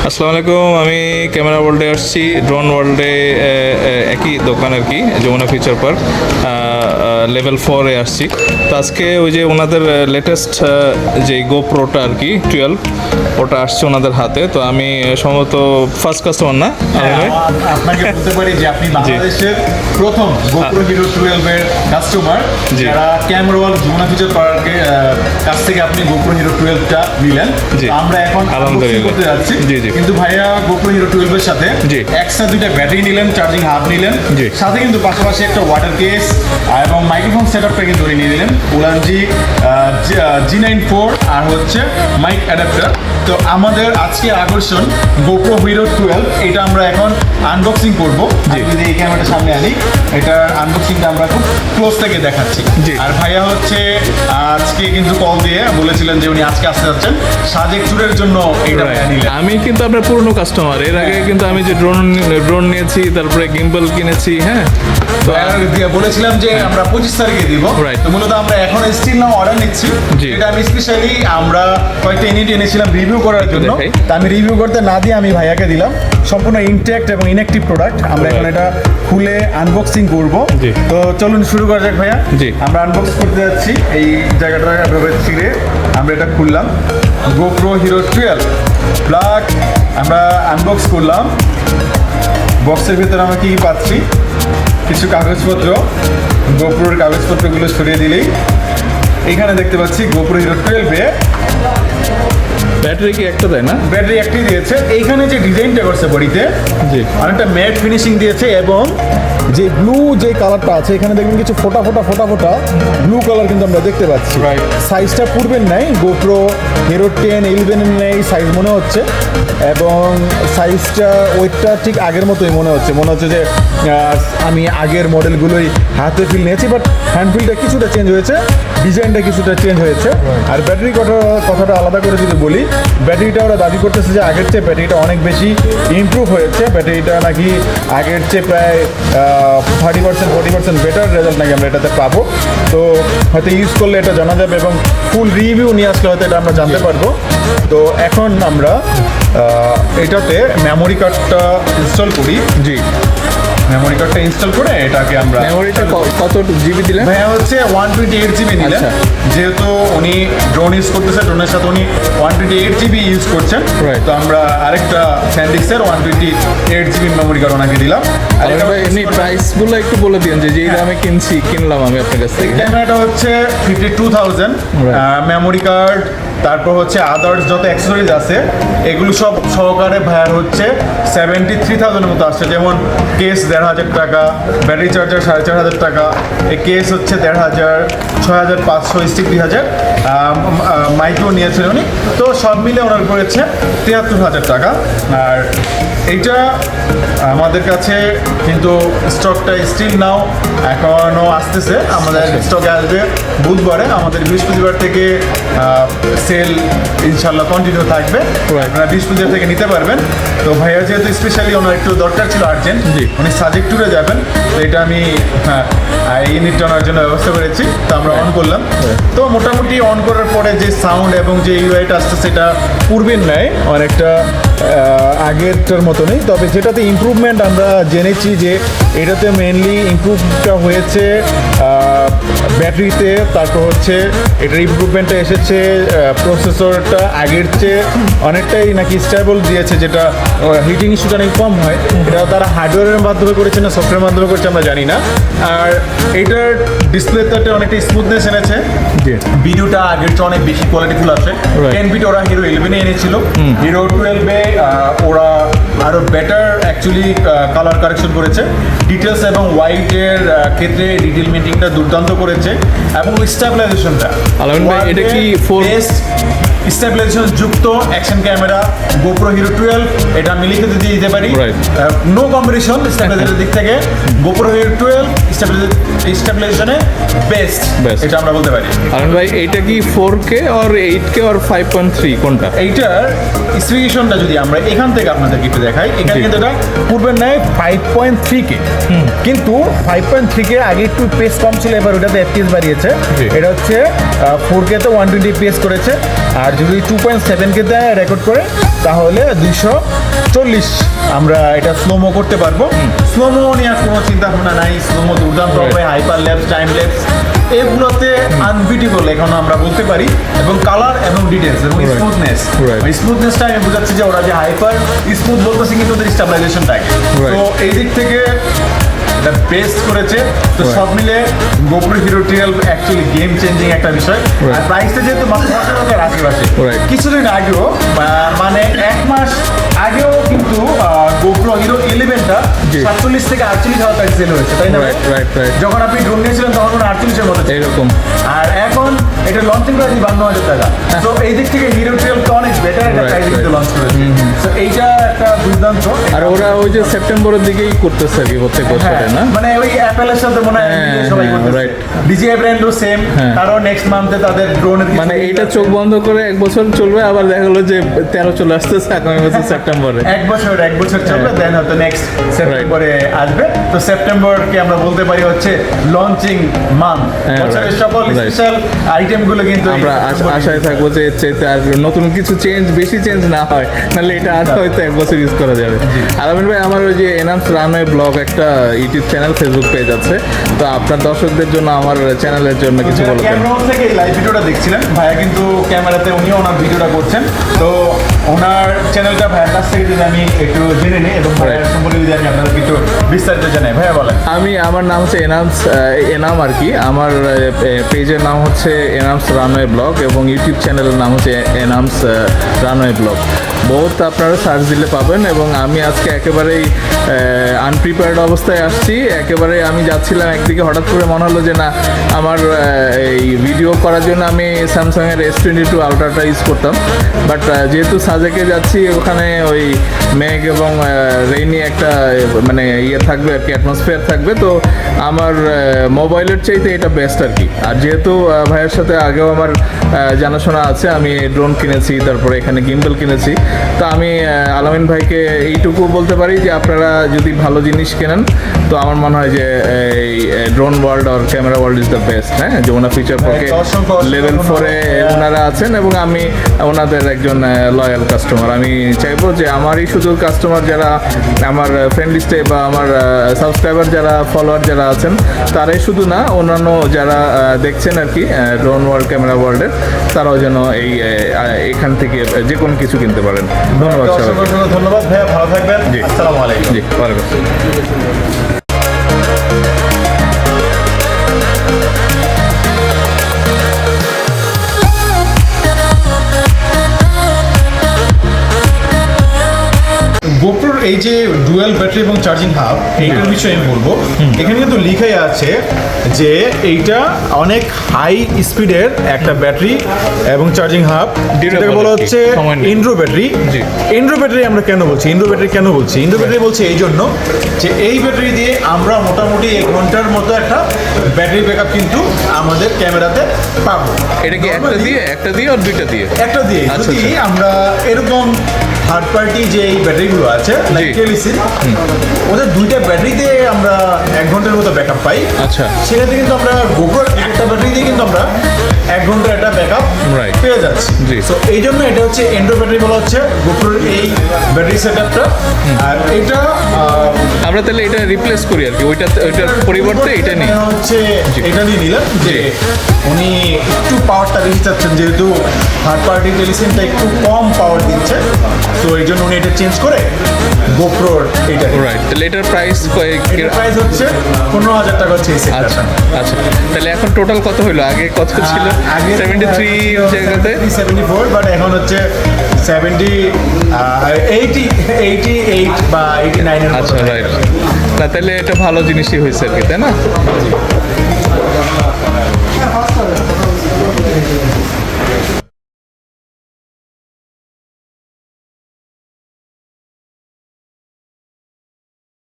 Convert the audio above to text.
আসসালামু আলাইকুম। আমি ক্যামেরা ওয়ার্ল্ডে আসছি, ড্রোন ওয়ার্ল্ডে একই দোকান আর কি, যমুনা ফিচার পার্ক লেভেল 4-এ আসছি। তো আজকে ওই যে ওনাদের লেটেস্ট যে গোপ্রোটা আর কি 12 ওটা আসছে ওনাদের হাতে। তো আমি সম্ভবত ফার্স্ট কাস্টমার না, আপনাকে বলতে পারি যে আপনি বাংলাদেশের প্রথম GoPro Hero 12 এর কাস্টমার যারা ক্যামেরা ওয়ার্ল্ড যমুনা ফিচার পার্কের কাছ থেকে আপনি GoPro Hero 12টা নিলেন। আমরা এখন আনবক্সিং করতে যাচ্ছি। কিন্তু ভাইয়া GoPro Hero 12 এর সাথে এক্সট্রা দুইটা ব্যাটারি নিলেন, চার্জিং হাব নিলেন, সাথে কিন্তু পাশাপাশি একটা ওয়াটার কেস এবং মাইক্রোফোন সেটআপটা কিন্তু নিয়ে নিলেন, উলানজি G94 আর হচ্ছে মাইক অ্যাডাপ্টার। তো আমাদের আজকে আকর্ষণ GoPro Hero 12, এটা আমরা এখন আনবক্সিং করবো। যদি এই ক্যামেরাটা সামনে আনি, এটার আনবক্সিংটা আমরা খুব ক্লোজ থেকে দেখাচ্ছি। আর ভাইয়া হচ্ছে আজকে কিন্তু কল দিয়ে বলেছিলেন যে উনি আজকে আসতে যাচ্ছেন সাজেক ট্যুরের জন্য। এটা নিলেন। আমি কিন্তু আপনার পুরনো কাস্টমার। এর আগে কিন্তু আমি যে ড্রোন নিয়েছি, তারপরে গিম্বল কিনেছি। হ্যাঁ, তো বলেছিলাম যে আমরা 25 তারিখে দিব। তো মূলত আমরা এখন স্টিল নাও অর্ডার নিচ্ছি। এটা আমি স্পেশালি আমরা কয়েকটা ইউনিট এনেছিলাম রিভিউ করার জন্য। তা আমি রিভিউ করতে না দিয়ে আমি ভাইয়াকে দিলাম সম্পূর্ণ ইনট্যাক্ট এবং ইনঅ্যাক্টিভ প্রোডাক্ট। আমরা এখন এটা খুলে আনবক্সিং করব। তো চলুন শুরু করা যাক ভাইয়া। আমরা আনবক্স করতে যাচ্ছি। এই জায়গাটা এভাবে ছিঁড়ে আমরা এটা খুললাম। GoPro Hero 12 ব্ল্যাক আমরা আনবক্স করলাম। বক্সের ভিতরে আমরা কি পাচ্ছি? কিছু কাগজপত্র, GoProর কাগজপত্রগুলো সরিয়ে দিলেই এখানে দেখতে পাচ্ছি GoPro Hero 12-এ ব্যাটারি কি একটা দেয় না? ব্যাটারি একটি দিয়েছে। এইখানে যে ডিজাইনটা করছে বডিতে অনেকটা ম্যাট ফিনিশিং দিয়েছে এবং যে ব্লু যে কালারটা আছে এখানে দেখবেন কিছু ফোটা ব্লু কালার কিন্তু আমরা দেখতে পাচ্ছি। সাইজটা পূর্বের নাই, GoPro Hero 10, 11 এর নেই সাইজ মনে হচ্ছে, এবং সাইজটা ওইটা ঠিক আগের মতোই মনে হচ্ছে যে আমি আগের মডেলগুলোই হাতে ফিল নিয়েছি, বাট হ্যান্ড ফিলটা কিছুটা চেঞ্জ হয়েছে, ডিজাইনটা কিছুটা চেঞ্জ হয়েছে। আর ব্যাটারি কথাটা আলাদা করে যদি বলি, ব্যাটারিটা ওরা দাবি করতেছে যে আগের চেয়ে ব্যাটারিটা অনেক বেশি ইমপ্রুভ হয়েছে। ব্যাটারিটা নাকি আগের চেয়ে প্রায় 30-40% বেটার রেজাল্ট নাকি আমরা এটাতে পাবো। তো হয়তো ইউজ করলে এটা জানা যাবে এবং ফুল রিভিউ নিয়ে আসলে হয়তো এটা আমরা জানতে পারবো। তো এখন আমরা এটাতে মেমোরি কার্ডটা ইনস্টল করি। মেমোরি কার্ডটা ইনস্টল করে এটাকে আমরা মেমোরিটা কত জিবি দিলেন? ভাইয়া হচ্ছে 128 জিবি নিলেন। যেহেতু উনি ড্রোন ইউজ করতেছে, ড্রোনের সাথে উনি 128 জিবি ইউজ করছেন। তো আমরা আরেকটা স্যান্ডিক্সের 128 জিবি মেমোরি কার্ড ওনাকে দিলাম। আর এমনি প্রাইসগুলো একটু বলে দিন যে যেই দামে কিনলাম আমি আপনার কাছ থেকে। ক্যামেরাটা হচ্ছে 52,000, মেমোরি কার্ড, তারপর হচ্ছে আদার্স যত অ্যাক্সেসরিজ আছে এগুলো সব সহকারে ভাইয়ার হচ্ছে 73,000-এর মতো আসছে। যেমন কেস 1,500 টাকা, ব্যাটারি চার্জার 4,500 টাকা, এই কেস হচ্ছে 1,500, 6,500, স্টিক 2,000, মাইক্রো নিয়েছেন উনি। তো সব মিলে ওনার পড়েছে 73,000 টাকা। আর এইটা আমাদের কাছে কিন্তু স্টকটা স্টিল নাও এখনও আসতেছে। আমাদের স্টকে আসবে বুধবারে, আমাদের বৃহস্পতিবার থেকে সেল ইনশাল্লাহ কন্টিনিউ থাকবে। আপনারা বৃহস্পতিবার থেকে নিতে পারবেন। তো ভাইয়া যেহেতু স্পেশালি ওনার একটু দরকার ছিল আর্জেন্ট, উনি সাজেক ট্যুরে যাবেন, তো এটা আমি ইউনিটটা ওনার জন্য ব্যবস্থা করেছি। তো আমরা অন করলাম। তো মোটামুটি অন করার পরে যে সাউন্ড এবং যে ইউআইটা আসছে সেটা পূর্বের নেয়, অনেকটা আগেরটার মতো নেই। তবে যেটাতে ইমপ্রুভমেন্ট আমরা জেনেছি যে এটাতে মেনলি ইমপ্রুভটা হয়েছে ব্যাটারিতে, তারপর হচ্ছে এটার ইমপ্রুভমেন্টটা এসেছে প্রসেসরটা আগের চেয়ে অনেকটাই নাকি স্টেবল দিয়েছে, যেটা হিটিং ইস্যুটা অনেক কম হয়। এটা তারা হার্ডওয়্যারের মাধ্যমে করেছে না সফটওয়্যারের মাধ্যমে করেছে আমরা জানি না। আর এটার ডিসপ্লেতে অনেকটা স্মুথনেস এনেছে। ভিডিওটা আগের চেয়ে অনেক বেশি কোয়ালিটিফুল আছে। 10 বিট ওরা Hero 11-এ এনেছিল, Hero 12-এ ওরা আরও বেটার অ্যাকচুয়ালি কালার কারেকশন করেছে। ডিটেলস এবং হোয়াইটের ক্ষেত্রে ডিটেল মিটিংটা দুর্দান্ত করেছে এবং স্টেবিলাইজেশনটা এটা কি স্টেবিলাইজেশন যুক্ত অ্যাকশন ক্যামেরা GoPro Hero 12, এটা আমি লিখে দিতে পারি। নো কম্পিটিশন স্টেবিলাইজেশনের দিক থেকে GoPro Hero 12 স্টেবিলাইজেশনে বেস্ট, এটা আমরা বলতে পারি। আরন ভাই, এটা কি 4K আর 8K আর 5.3 কোনটা? এইটার স্পেসিফিকেশনটা যদি আমরা এখান থেকে আপনাদেরকে একটু দেখাই, এখানে কিন্তু এটা পূর্বের নেয় 5.3K, কিন্তু 5.3K আগে একটু পেস কম ছিল, এবার ওটাতে FPS বাড়িয়েছে। এটা হচ্ছে 4K তে 120 FPS করেছে, আর যদি 2.7K তে রেকর্ড করে তাহলে 240 আমরা এটা স্লোমো করতে পারবো। স্লোমো নিয়ে আর কোনো চিন্তা ভাবনা নাই, স্লোমো দুর্দান্ত হবে, হাইপার ল্যাপস, টাইম ল্যাপস এগুলোতে আনবিটেবল এখন আমরা বলতে পারি। এবং কালার এবং ডিটেলস এবং স্মুথনেস, স্মুথনেসটা আমি বোঝাচ্ছি যে ওরা যে হাইপার স্মুথ বলতেছে কিন্তু ওদের স্টেবিলাইজেশনটাকে, তো এই দিক থেকে এটা বেস্ট করেছে। তো সব মিলে GoPro Hero 12 actually game changing একটা বিষয়। আর প্রাইসটা যেহেতু মাত্র 50,000 আশেপাশে, কিছুদিন আগেও মানে 1 মাস আগেও কিন্তু GoPro Hero 11টা 47 থেকে 48,000 টাকা সেল হয়েছে, তাই না? যখন আপনি ড্রোন নিয়েছিলেন তখন 48 এর মতো এরকম, আর এখন এটা লঞ্চিং প্রাইস 52,000 টাকা। তো এই দিক থেকে Hero 12 তো অনেক বেটার একটা প্রাইসে কিন্তু লঞ্চ করেছে। তো এইটা একটা দুর্দান্ত। আর ওরা ওই যে সেপ্টেম্বরের দিকেই করতেছে আর কি প্রত্যেক বছরে, না? মানে ওই অ্যাপেলের সাথে মনে হয় সবাই করতেছে। DJI ব্র্যান্ডও সেম, তারও নেক্সট মান্থে তাদের ড্রোনের মানে এইটা চোখ বন্ধ করে 1 বছর চলবে, আবার দেখা গেলো যে 13 চলে আসতেছে আগামী বছর সেপ্টেম্বরে। 1 বছর চলবে, দেন হয়তো নেক্সট সেপ্টেম্বরে আসবে। তো সেপ্টেম্বরকে আমরা বলতে পারি হচ্ছে লঞ্চিং মান্থ। বছরের সকল স্পেশাল আইটেমগুলো কিন্তু আমরা আশায় থাকবো যে এর চাইতে আর নতুন কিছু বেশি চেঞ্জ না হয়, নাহলে এটা আর হয়তো 1 বছর ইউজ করা যাবে। আর আমিন ভাই, আমার ওই যে এনহান্স রানওয়ে ব্লগ একটা ইউটিউব চ্যানেল, ফেসবুক পেজ আছে, তো আপনার দর্শকদের জন্য আমার চ্যানেলের জন্য কিছু বলবেন? ক্যামেরা থেকে লাইভ ভিডিওটা দেখছিলেন ভাইয়া, কিন্তু ক্যামেরাতে উনিও ওনার ভিডিওটা করছেন। তো ওনার চ্যানেলটা ভাইয়ার কাছ থেকে যদি আমি একটু জেনে নিই এবং ভাইয়ার সম্পর্কে যদি আমি আপনাদের কিছু বিস্তারিত জানাই, ভাইয়া বলেন। আমার নাম হচ্ছে এনাম আর কি। আমার পেজের নাম হচ্ছে এনামস রানওয়ে ব্লগ এবং ইউটিউব চ্যানেলের নাম হচ্ছে এনামস রানওয়ে ব্লগ। বহুত আপনারা সার্চ দিলে পাবেন। এবং আমি আজকে একেবারেই আনপ্রিপেয়ার্ড অবস্থায় আসছি। একেবারে আমি যাচ্ছিলাম একদিকে, হঠাৎ করে মনে হলো যে না, আমার এই ভিডিও করার জন্য আমি স্যামসাংয়ের S22 আলট্রাটা ইউজ করতাম, বাট যেহেতু সাজেকে যাচ্ছি, ওখানে ওই মেঘ এবং রেইনি একটা মানে ইয়ে থাকবে আর কি, অ্যাটমসফিয়ার থাকবে, তো আমার মোবাইলের চাইতে এটা বেস্ট আর কি। আর যেহেতু ভাইয়ের সাথে আগেও আমার জানাশোনা আছে, আমি ড্রোন কিনেছি, তারপরে এখানে গিম্বল কিনেছি, তো আমি আলামিন ভাইকে এইটুকু বলতে পারি যে আপনারা যদি ভালো জিনিস কেনেন, তো আমার মনে হয় যে এই ড্রোন ওয়ার্ল্ড আর camera world is the best. হ্যাঁ, যমুনা ফিচার পার্কে লেভেল 4-এ ওনারা আছেন এবং আমি ওনাদের একজন লয়াল কাস্টমার। আমি চাইবো যে আমারই শুধু কাস্টমার যারা আমার ফ্রেন্ড লিস্টে বা আমার সাবস্ক্রাইবার যারা, ফলোয়ার যারা আছেন, তারাই শুধু না, অন্যান্য যারা দেখছেন আর কি ড্রোন ওয়ার্ল্ড, ক্যামেরা ওয়ার্ল্ডের, তারাও যেন এখান থেকে যে কোনো কিছু কিনতে পারেন। ধন্যবাদ সবাইকে। ধন্যবাদ ভাইয়া, ভালো থাকবেন। জি, আসসালামু আলাইকুম। জি, ওয়ালাইকুম আসসালাম। GoPro এই যে ডুয়াল ব্যাটারি এবং চার্জিং হাব, এইটার বিষয়ে আমি বলবো। এখানে কিন্তু লিখাই আছে যে এইটা অনেক হাই স্পিডের একটা ব্যাটারি এবং চার্জিং হাব, যেটাকে বলা হচ্ছে ইন্ড্রো ব্যাটারি। ইন্ড্রো ব্যাটারি আমরা কেন বলছি, ইন্ড্রো ব্যাটারি বলছি এই জন্য যে এই ব্যাটারি দিয়ে আমরা মোটামুটি 1 ঘন্টার মতো একটা ব্যাটারি ব্যাকআপ কিন্তু আমাদের ক্যামেরাতে পাবো। এটা কি একটা দিয়ে আর দুইটা দিয়ে? একটা দিয়ে। যদি আমরা এরকম থার্ড পার্টি যে এই ব্যাটারিগুলো আছে, লাইক টেলিসিন, ওদের 2টা ব্যাটারিতে আমরা 1 ঘন্টার মতো ব্যাকআপ পাই। আচ্ছা, সেক্ষেত্রে কিন্তু আমরা GoPro একটা ব্যাটারি দিয়ে কিন্তু আমরা 1 ঘন্টার একটা ব্যাকআপ পেয়ে যাচ্ছি। তো এই জন্য এটা হচ্ছে এন্ড্রো ব্যাটারি বলা হচ্ছে GoPro এই ব্যাটারি সেটআপটা। আর এটা আমরা তাহলে এটা রিপ্লেস করি আর কি, ওইটার পরিবর্তে এটা নিই হচ্ছে, এটা নিয়ে নিলাম যে উনি একটু পাওয়ারটা বেশি চাচ্ছেন, যেহেতু থার্ড পার্টি টেলিসিনটা একটু কম পাওয়ার দিচ্ছে, তো এই জন্য উনি এটা চেঞ্জ করে GoPro এটা। রাইট, তাহলে এটার প্রাইস হচ্ছে 15,000 টাকা হচ্ছে। আচ্ছা, তাহলে এখন টোটাল কত হলো? আগে কত ছিল? 73 জায়গাতে 74, বাট এখন হচ্ছে 88 বা 89 এর। আচ্ছা, রাইট। না, তাহলে এটা ভালো জিনিসই হয়েছে আর কি, তাই না?